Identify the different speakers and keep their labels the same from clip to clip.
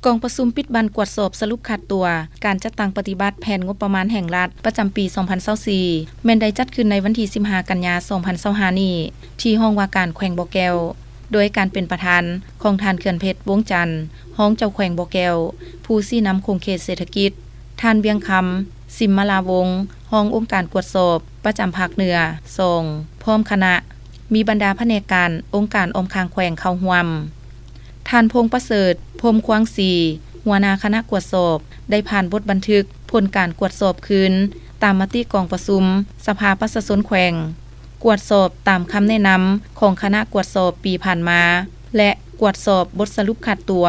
Speaker 1: กองประชุมปิดบันกวดสอบสรุปขาดตัวการจัดตั้งปฏิบัติแผนงบประมาณแห่งรัฐประจำปี 2024แม่นได้จัดขึ้นในวันที่ 15 กันยายน 2025 นี้ที่ห้องว่าการแขวงบ่อแก้วโดยการเป็นประธานของท่านเขื่อนเพชรวงจันทร์ห้องเจ้าแขวงบ่อแก้วผู้ชี้นำโครงเขตเศรษฐกิจท่านเวียงคำสิมมลาวงศ์ห้ององค์การกวดสอบประจำภาคเหนือ2พร้อมคณะมีบรรดาแผนกการองค์การอมคางแขวงเข้าร่วมท่านพงษ์ประเสริฐพรหมควางศรีหัวหน้าคณะกวดสอบได้ผ่านบทบันทึกผลการกวดสอบคืนตามมติกองประชุมสภาประชาชนแขวงกวดสอบตามคำแนะนำของคณะกวดสอบปีผ่านมาและกวดสอบบทสรุปขาดตัว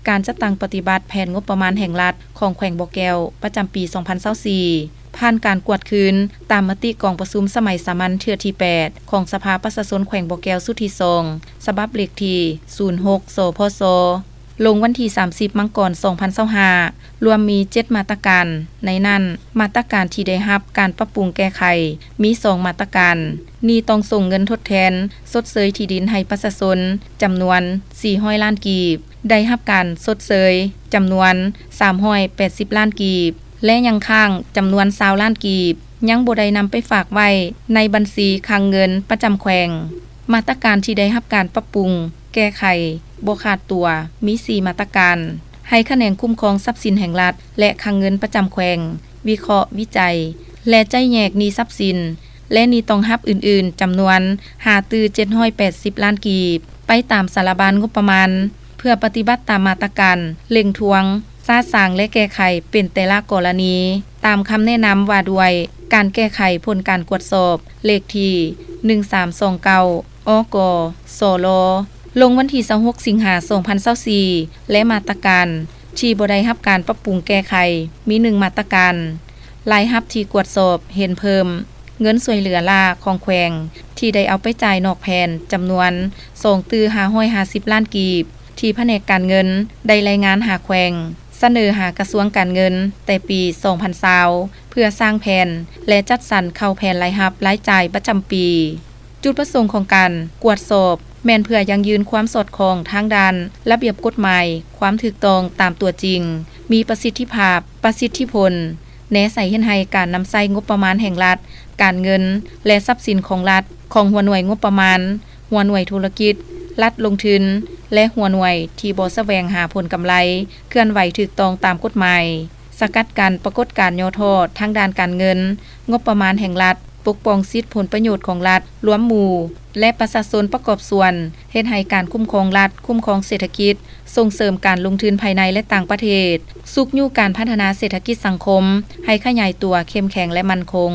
Speaker 1: การจัดตั้งปฏิบัติแผนงบประมาณแห่งรัฐของแขวงบ่อแก้วประจำปี 2024ผ่านการกวดคืนตามมติกองประชุมสมัยสามัญเทื่อที่ 8 ของสภาประชาชนแขวงบ่อแก้วสุดที่2ฉบับเลขที่ 06 สพสลงวันที่ 30 มังกร 2025รวมมี 7 มาตรการในนั้นมาตรการที่ได้รับการปรับปรุงแก้ไขมี 2 มาตรการนี้ต้องส่งเงินทดแทนชดเชยที่ดินให้ประชาชนจำนวน 400 ล้านกีบได้รับการชดเชยจำนวน 380 ล้านกีบและยังค้างจำนวน20ล้านกีบยังบ่ได้นำไปฝากไว้ในบัญชีคลังเงินประจำแขวงมาตรการที่ได้รับการปรับปรุงแก้ไขบ่ขาดตัวมี 4 มาตรการให้คะแนนคุ้มครองทรัพย์สินแห่งรัฐและคลังเงินประจำแขวงวิเคราะห์วิจัยและจ่ายแยกหนี้ทรัพย์สินและหนี้ต้องรับอื่นๆจำนวน780 ล้านกีบไปตามสารบานงบประมาณเพื่อปฏิบัติตามมาตรการเร่งทวงสร้างและแก้ไขเป็นแต่ละกรณีตามคำแนะนำว่าด้วยการแก้ไขผลการกวดสอบเลขที่ 1329 อกสลลงวันที่ 26 สิงหาคม 2024และมาตรการที่บ่ได้รับการปรับปรุงแก้ไขมี 1 มาตรการรายรับที่กวดสอบเห็นเพิ่มเงินสวยเหลือลาของแขวงที่ได้เอาไปจ่ายนอกแผนจำนวน550 ล้านกีบที่แผนกการเงินได้รายงานหาแขวงเสนอหากระทรวงการเงินแต่ปี 2020เพื่อสร้างแผนและจัดสรรเข้าแผนรายรับรายจ่ายประจำปีจุดประสงค์ของการกวดสอบแม่นเพื่อยังยืนความสอดคล้องทางด้านระเบียบกฎหมายความถูกต้องตามตัวจริงมีประสิทธิภาพประสิทธิผลแนะใส่เห็นให้การนำใช้งบประมาณแห่งรัฐการเงินและทรัพย์สินของรัฐของหัวหน่วยงบประมาณหัวหน่วยธุรกิจรัฐลงทุนและหัวหน่วยที่บ่แสวงหาผลกำไรเคลื่อนไหวถูกต้องตามกฎหมายสกัดกั้นปรากฏการณ์ย่อท้อทางด้านการเงินงบประมาณแห่งรัฐปกป้องสิทธิผลประโยชน์ของรัฐรวมหมู่และประชาชนประกอบส่วนเฮ็ดให้การคุ้มครองรัฐคุ้มครองเศรษฐกิจส่งเสริมการลงทุนภายในและต่างประเทศสุขอยู่การพัฒนาเศรษฐกิจสังคมให้ขยายตัวเข้มแข็งและมั่นคง